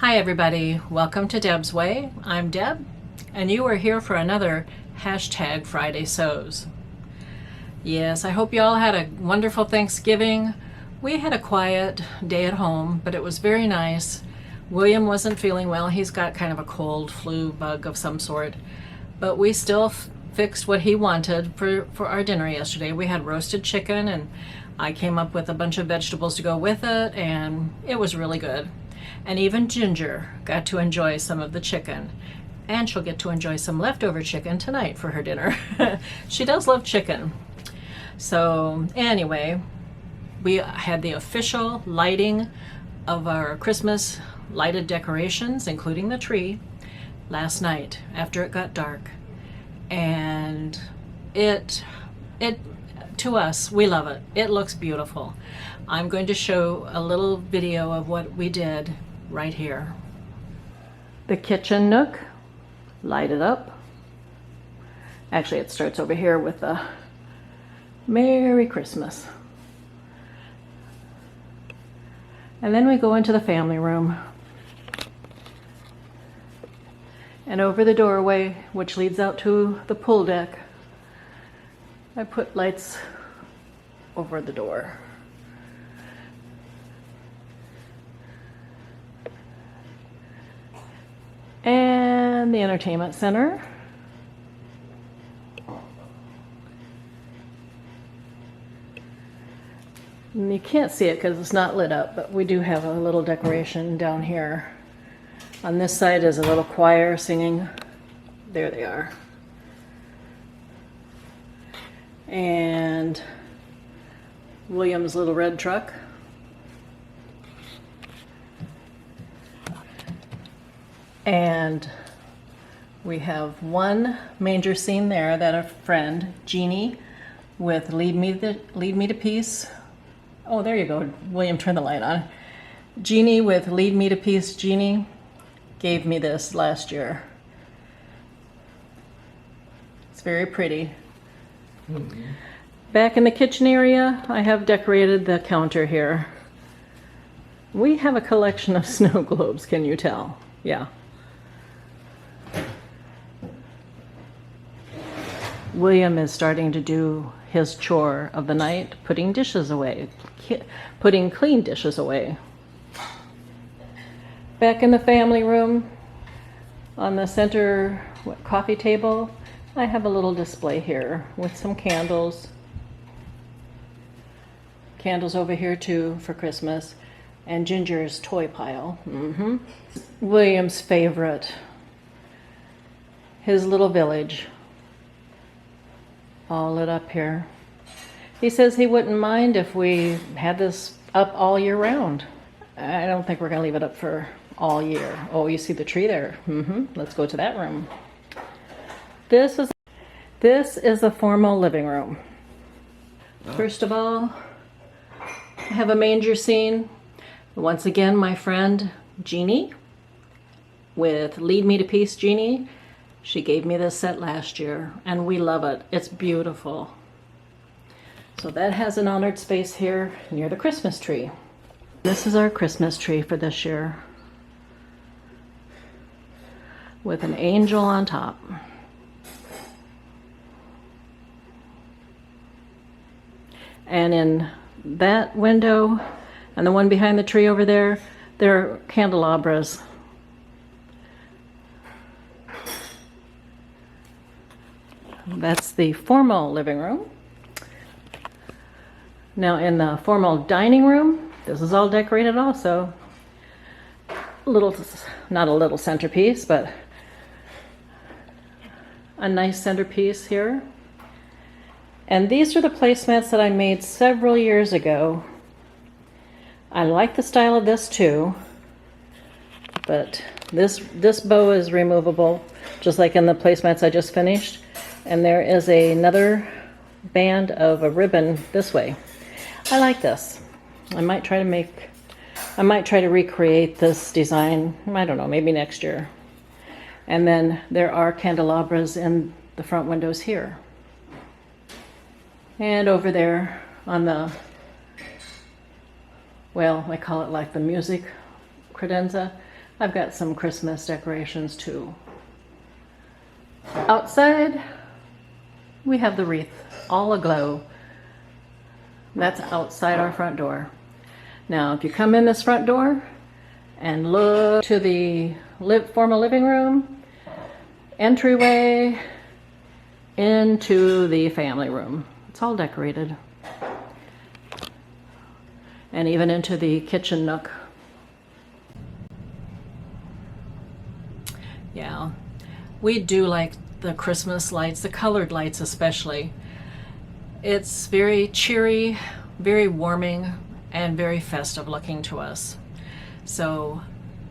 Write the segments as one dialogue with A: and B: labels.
A: Hi everybody, welcome to Deb's Way. I'm Deb, and you are here for another hashtag Friday Sews. Yes, I hope you all had a wonderful Thanksgiving. We had a quiet day at home, but it was very nice. William wasn't feeling well. He's got kind of a cold, flu bug of some sort, but we still fixed what he wanted for our dinner yesterday. We had roasted chicken, and I came up with a bunch of vegetables to go with it, and it was really good. And even Ginger got to enjoy some of the chicken. And she'll get to enjoy some leftover chicken tonight for her dinner. She does love chicken. So anyway, we had the official lighting of our Christmas lighted decorations, including the tree, last night after it got dark. And it to us, we love it. It looks beautiful. I'm going to show a little video of what we did right here. The kitchen nook, lighted up. Actually, it starts over here with the Merry Christmas. And then we go into the family room. And over the doorway, which leads out to the pool deck, I put lights over the door. And the entertainment center. And you can't see it because it's not lit up, but we do have a little decoration down here. On this side is a little choir singing. There they are. And William's little red truck. And we have one manger scene there that a friend, Jeannie, with Lead Me to Peace. Oh, there you go. William, turn the light on. Jeannie with Lead Me to Peace. Jeannie gave me this last year. It's very pretty. Mm-hmm. Back in the kitchen area, I have decorated the counter here. We have a collection of snow globes, can you tell? Yeah. William is starting to do his chore of the night, putting dishes away, putting clean dishes away. Back in the family room, on the center coffee table, I have a little display here with some candles. Candles over here too for Christmas. And Ginger's toy pile. Mm-hmm. William's favorite. His little village. All lit up here. He says he wouldn't mind if we had this up all year round. I don't think we're going to leave it up for all year. Oh, you see the tree there? Mm-hmm. Let's go to that room. This is the formal living room. First of all, I have a manger scene. Once again, my friend Jeannie with Lead Me to Peace, Jeannie. She gave me this set last year, and we love it. It's beautiful. So that has an honored space here near the Christmas tree. This is our Christmas tree for this year, with an angel on top. And in that window and the one behind the tree over there, there are candelabras. That's the formal living room. Now in the formal dining room, this is all decorated also. Not a little centerpiece, but a nice centerpiece here. And these are the placemats that I made several years ago. I like the style of this too, but this bow is removable, just like in the placemats I just finished. And there is another band of a ribbon this way. I like this. I might try to recreate this design, I don't know, maybe next year. And then there are candelabras in the front windows here. And over there on the, well, I call it like the music credenza, I've got some Christmas decorations too. Outside, we have the wreath all aglow. That's outside our front door. Now, if you come in this front door and look to the formal living room, entryway into the family room, it's all decorated. And even into the kitchen nook. Yeah, we do like the Christmas lights, the colored lights especially. It's very cheery, very warming, and very festive looking to us. So,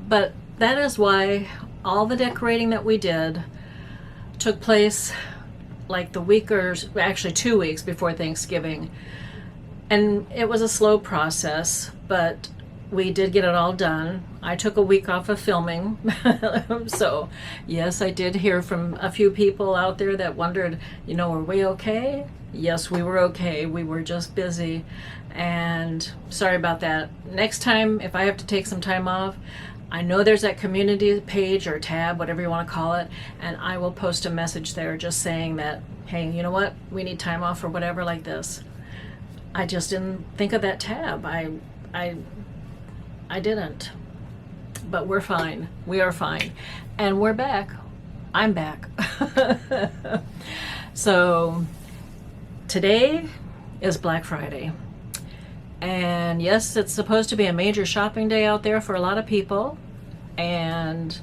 A: but that is why all the decorating that we did took place like the week, or actually 2 weeks before Thanksgiving. And it was a slow process, but we did get it all done. I took a week off of filming. So yes, I did hear from a few people out there that wondered, were we okay? Yes, we were okay. We were just busy, and sorry about that. Next time, if I have to take some time off, I know there's that community page or tab, whatever you want to call it, and I will post a message there just saying that, hey, you know what? We need time off or whatever like this. I just didn't think of that tab. I didn't. But we're fine. We are fine. And we're back. I'm back. So today is Black Friday. And yes, it's supposed to be a major shopping day out there for a lot of people. And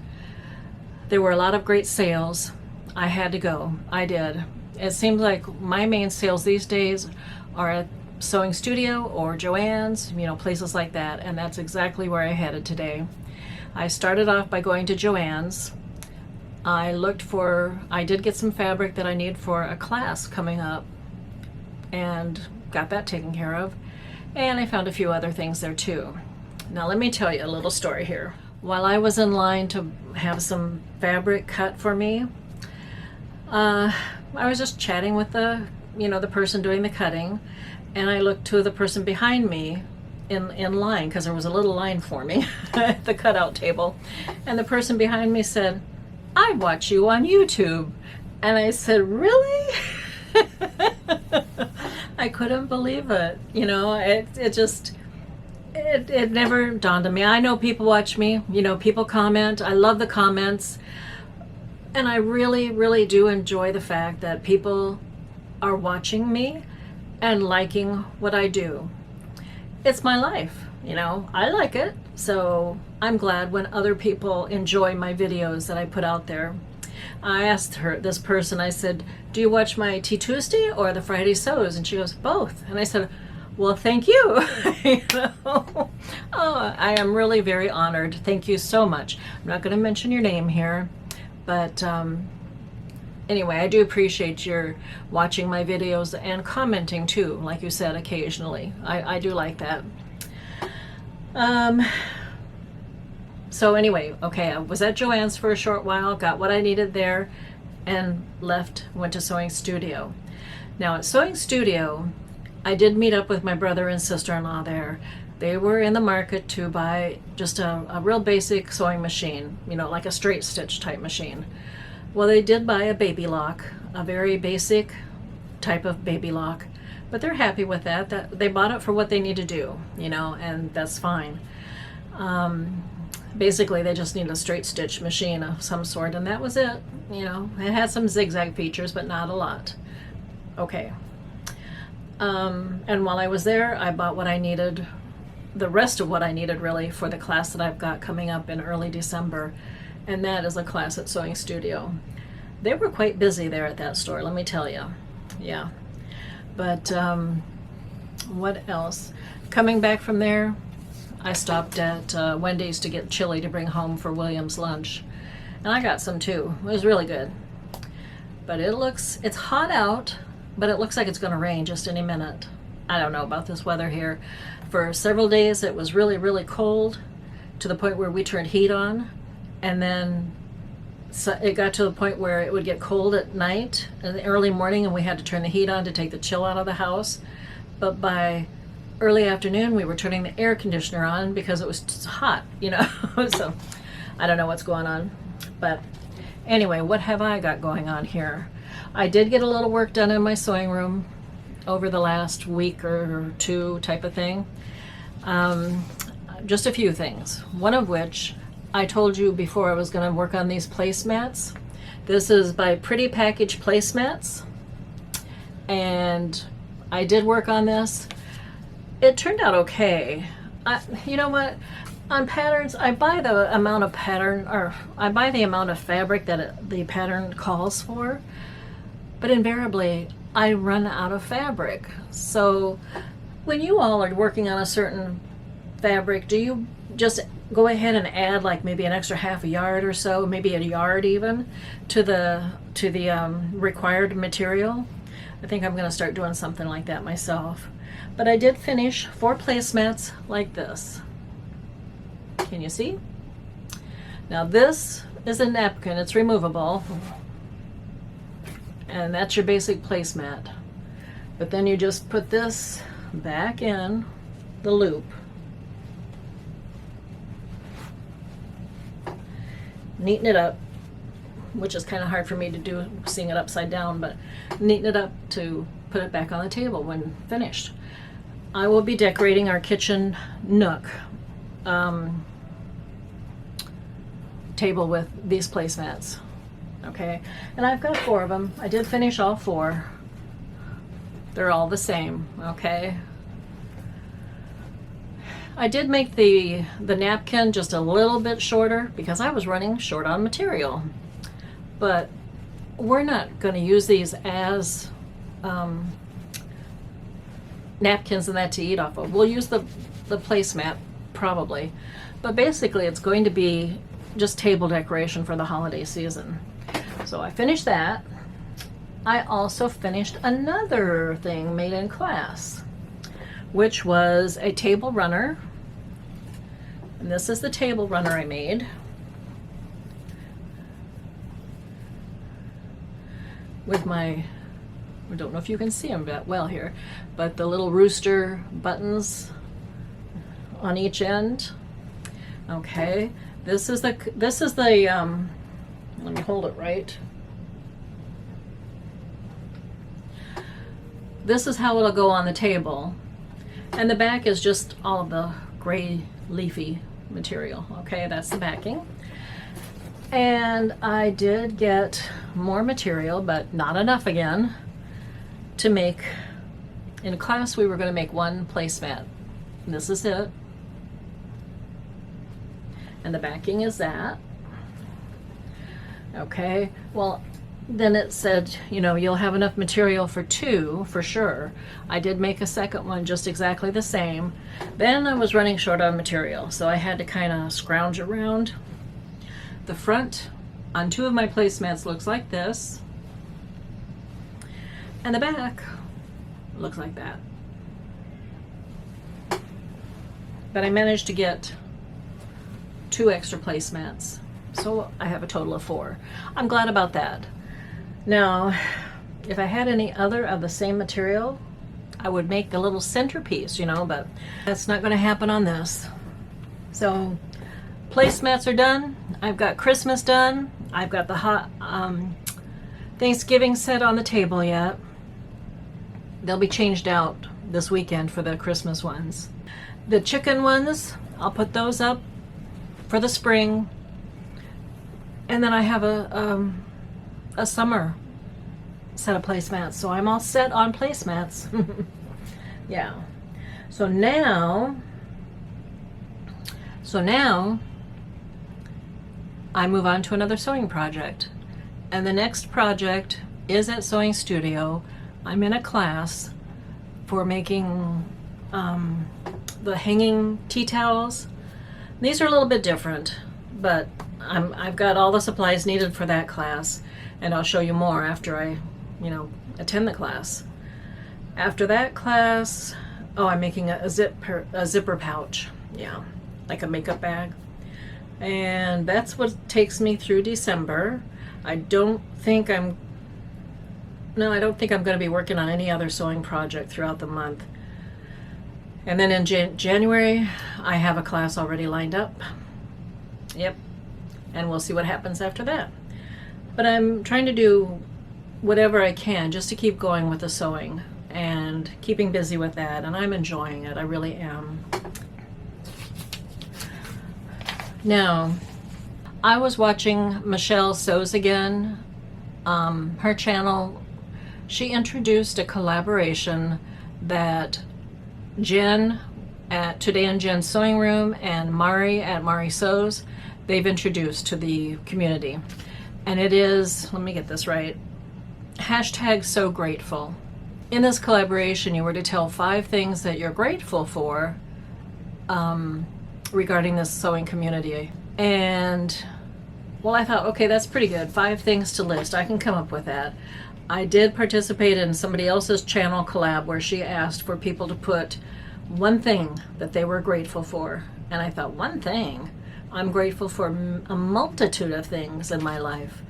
A: there were a lot of great sales. I had to go. I did. It seems like my main sales these days are at Sewing Studio or Joann's, places like that, and that's exactly where I headed today. I started off by going to Joann's. I did get some fabric that I need for a class coming up and got that taken care of, and I found a few other things there too. Now let me tell you a little story here. While I was in line to have some fabric cut for me, I was just chatting with the person doing the cutting, and I looked to the person behind me in line, because there was a little line for me at the cutout table, and the person behind me said, "I watch you on YouTube." And I said, "Really?" I couldn't believe it. It never dawned on me. I know people watch me, people comment. I love the comments, and I really, really do enjoy the fact that people are watching me and liking what I do. It's my life, I like it. So I'm glad when other people enjoy my videos that I put out there. I asked this person, I said, "Do you watch my Tea Tuesday or the Friday Sews?" And she goes, "Both." And I said, "Well, thank you." Oh, I am really very honored. Thank you so much. I'm not going to mention your name here, but anyway, I do appreciate your watching my videos and commenting too, like you said, occasionally. I do like that. So anyway, okay, I was at Joann's for a short while, got what I needed there, and went to Sewing Studio. Now at Sewing Studio, I did meet up with my brother and sister-in-law there. They were in the market to buy just a real basic sewing machine, like a straight stitch type machine. Well, they did buy a baby lock, a very basic type of baby lock, but they're happy with that they bought it for what they need to do, and that's fine. Basically, they just need a straight stitch machine of some sort, and that was it. It had some zigzag features, but not a lot. Okay. And while I was there, I bought what I needed, the rest of what I needed really, for the class that I've got coming up in early December. And that is a class at Sewing Studio. They were quite busy there at that store, let me tell you. Yeah. But what else? Coming back from there, I stopped at Wendy's to get chili to bring home for William's lunch. And I got some too. It was really good. But it's hot out, but it looks like it's going to rain just any minute. I don't know about this weather here. For several days it was really, really cold, to the point where we turned heat on. And then it got to the point where it would get cold at night in the early morning, and we had to turn the heat on to take the chill out of the house. But by early afternoon, we were turning the air conditioner on because it was hot, So I don't know what's going on. But anyway, what have I got going on here? I did get a little work done in my sewing room over the last week or two type of thing. Just a few things. One of which I told you before I was going to work on these placemats. This is by Pretty Package Placemats. And I did work on this. It turned out okay. You know what? On patterns, I buy the amount of pattern, or I buy the amount of fabric that the pattern calls for. But invariably, I run out of fabric. So when you all are working on a certain fabric, do you just go ahead and add like maybe an extra half a yard or so, maybe a yard even, to the required material? I think I'm going to start doing something like that myself. But I did finish 4 placemats like this. Can you see? Now this is a napkin. It's removable. And that's your basic placemat. But then you just put this back in the loop. Neaten it up, which is kind of hard for me to do seeing it upside down, but neaten it up to put it back on the table when finished. I will be decorating our kitchen nook table with these placemats. Okay, and I've got 4 of them. I did finish all 4. They're all the same. Okay, I did make the napkin just a little bit shorter because I was running short on material. But we're not going to use these as napkins and that to eat off of. We'll use the placemat probably, but basically it's going to be just table decoration for the holiday season. So I finished that. I also finished another thing made in class, which was a table runner. And this is the table runner I made. With my, I don't know if you can see them that well here, but the little rooster buttons on each end. Okay, this is the let me hold it right. This is how it'll go on the table. And the back is just all of the gray leafy material. Okay, that's the backing. And I did get more material, but not enough again, to make, in class we were going to make 1 placemat. This is it. And the backing is that. Okay, well, then it said, you know, you'll have enough material for 2 for sure. I did make a second one just exactly the same. Then I was running short on material, so I had to kind of scrounge around. The front on 2 of my placemats looks like this, and the back looks like that. But I managed to get 2 extra placemats, so I have a total of 4. I'm glad about that. Now, if I had any other of the same material, I would make a little centerpiece, you know, but that's not going to happen on this. So placemats are done. I've got Christmas done. I've got the hot Thanksgiving set on the table yet. They'll be changed out this weekend for the Christmas ones. The chicken ones, I'll put those up for the spring. And then I have a summer set of placemats, so I'm all set on placemats. Yeah. So now I move on to another sewing project. And the next project is at Sewing Studio. I'm in a class for making the hanging tea towels. These are a little bit different, but I've got all the supplies needed for that class, and I'll show you more after I, attend the class. After that class, I'm making a zipper pouch, like a makeup bag, and that's what takes me through December. I don't think I'm going to be working on any other sewing project throughout the month. And then in January, I have a class already lined up. Yep. and we'll see what happens after that. But I'm trying to do whatever I can just to keep going with the sewing and keeping busy with that, and I'm enjoying it. I really am. Now, I was watching Michelle Sews Again. Her channel, she introduced a collaboration that Jen at Today in Jen's Sewing Room and Mari at Mari Sews, they've introduced to the community. And it is, let me get this right, #sewgrateful. In this collaboration, you were to tell 5 things that you're grateful for regarding this sewing community. And, well, I thought, okay, that's pretty good. 5 things to list. I can come up with that. I did participate in somebody else's channel collab where she asked for people to put one thing that they were grateful for. And I thought, one thing? I'm grateful for a multitude of things in my life.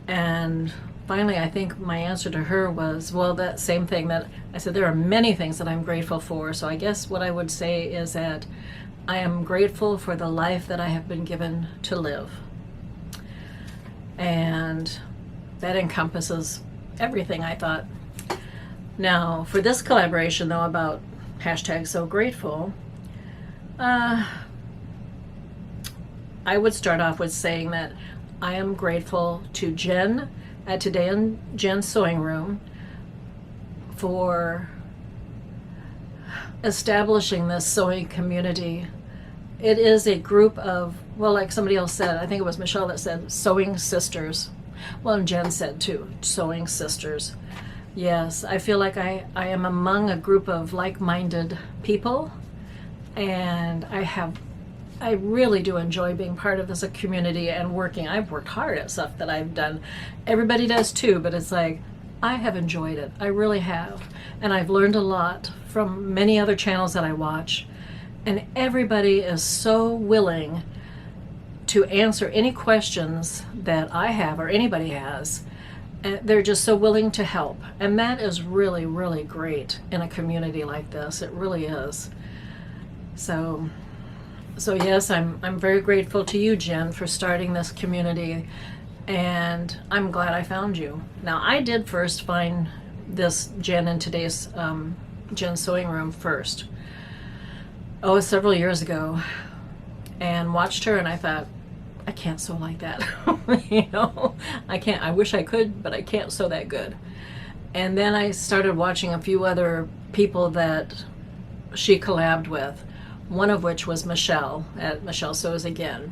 A: And finally, I think my answer to her was, well, that same thing that I said, there are many things that I'm grateful for. So I guess what I would say is that I am grateful for the life that I have been given to live. And that encompasses everything, I thought. Now, for this collaboration, though, about #sewgrateful, I would start off with saying that I am grateful to Jen at Today in Jen's Sewing Room for establishing this sewing community. It is a group of, well, like somebody else said, I think it was Michelle that said, sewing sisters. Well, and Jen said too, sewing sisters. Yes, I feel like I am among a group of like-minded people, and I really do enjoy being part of this community and working. I've worked hard at stuff that I've done. Everybody does too, but it's like, I have enjoyed it. I really have. And I've learned a lot from many other channels that I watch. And everybody is so willing to answer any questions that I have or anybody has. And they're just so willing to help. And that is really, really great in a community like this. It really is. So yes, I'm very grateful to you, Jen, for starting this community, and I'm glad I found you. Now, I did first find this Jen in Today's Jen's Sewing Room first. Oh, several years ago, and watched her, and I thought, I can't sew like that. You know, I can't. I wish I could, but I can't sew that good. And then I started watching a few other people that she collabed with. One of which was Michelle at Michelle Sews Again.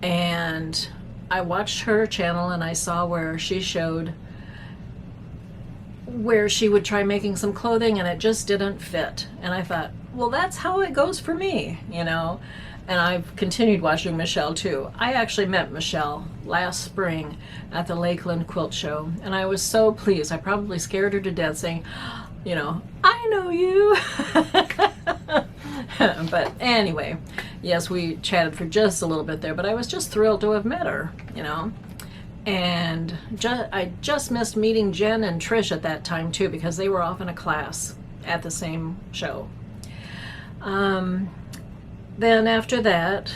A: And I watched her channel and I saw where she showed where she would try making some clothing and it just didn't fit. And I thought, well, that's how it goes for me, you know. And I've continued watching Michelle too. I actually met Michelle last spring at the Lakeland Quilt Show, and I was so pleased. I probably scared her to death saying, you know, I know you. But anyway, yes, we chatted for just a little bit there, but I was just thrilled to have met her, you know. And I just missed meeting Jen and Trish at that time too, because they were off in a class at the same show. Then after that,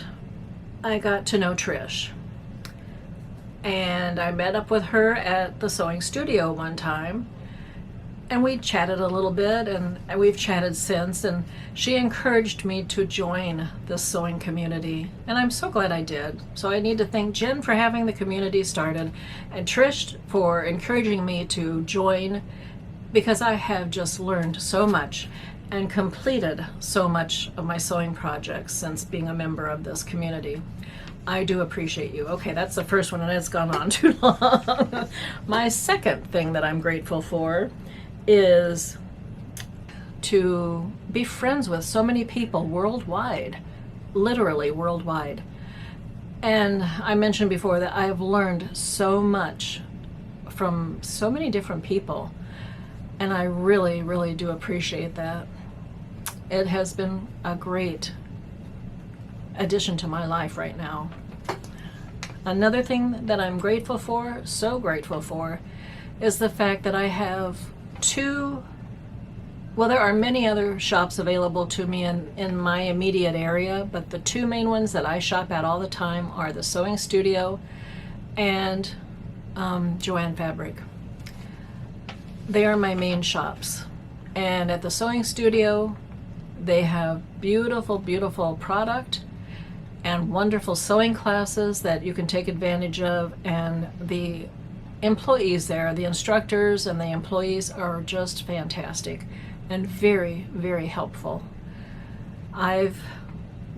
A: I got to know Trish. And I met up with her at the sewing studio one time. And we chatted a little bit, and we've chatted since, and she encouraged me to join this sewing community, and I'm so glad I did. So I need to thank Jen for having the community started, and Trish for encouraging me to join, because I have just learned so much and completed so much of my sewing projects since being a member of this community. I do appreciate you. Okay, that's the first one, and it's gone on too long. My second thing that I'm grateful for is to be friends with so many people worldwide, literally worldwide. And I mentioned before that I've learned so much from so many different people, and I really, really do appreciate that. It has been a great addition to my life right now. Another thing that I'm grateful for, so grateful for, is the fact that I have 2 Well, there are many other shops available to me in my immediate area, but the two main ones that I shop at all the time are the Sewing Studio and Joann Fabric. They are my main shops. And at the Sewing Studio, they have beautiful, beautiful product and wonderful sewing classes that you can take advantage of, and the employees there, the instructors and the employees are just fantastic and very, very helpful. I've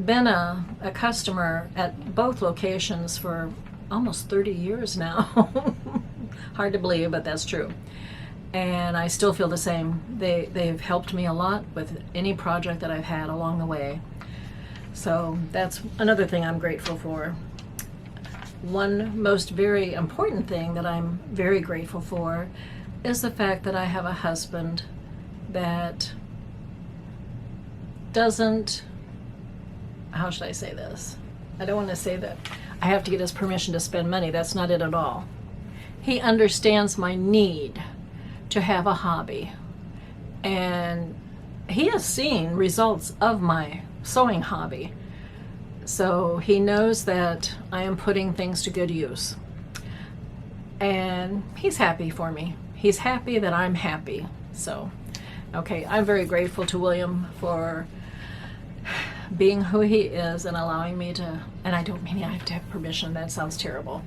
A: been a customer at both locations for almost 30 years now. Hard to believe, but that's true. And I still feel the same. They've helped me a lot with any project that I've had along the way. So that's another thing I'm grateful for. One most very important thing that I'm very grateful for is the fact that I have a husband that doesn't, how should I say this? I don't want to say that I have to get his permission to spend money. That's not it at all. He understands my need to have a hobby, and he has seen results of my sewing hobby. So he knows that I am putting things to good use. And he's happy for me. He's happy that I'm happy. So, okay, I'm very grateful to William for being who he is and allowing me to, and I don't mean I have to have permission, that sounds terrible.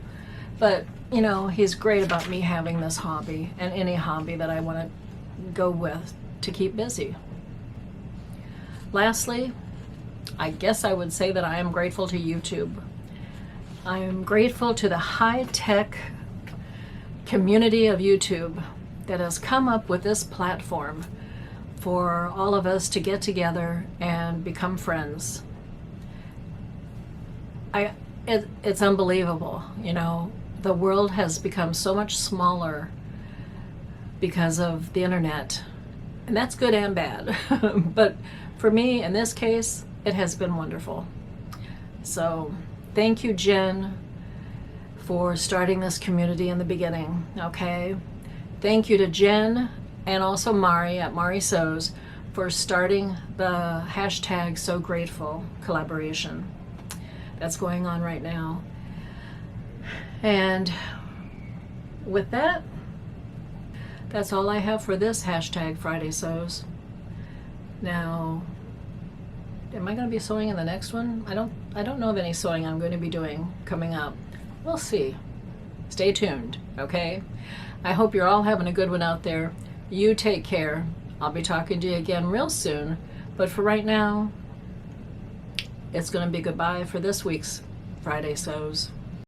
A: But, you know, he's great about me having this hobby and any hobby that I want to go with to keep busy. Lastly, I guess I would say that I am grateful to YouTube. I am grateful to the high-tech community of YouTube that has come up with this platform for all of us to get together and become friends. It's unbelievable, you know. The world has become so much smaller because of the internet, and that's good and bad. But for me, in this case, it has been wonderful. So thank you, Jen, for starting this community in the beginning, okay? Thank you to Jen and also Mari at Mari Sews for starting the hashtag #SewGrateful collaboration that's going on right now. And with that, that's all I have for this hashtag Friday Sews. Now, am I going to be sewing in the next one? I don't know of any sewing I'm going to be doing coming up. We'll see. Stay tuned, okay? I hope you're all having a good one out there. You take care. I'll be talking to you again real soon. But for right now, it's going to be goodbye for this week's Friday Sews.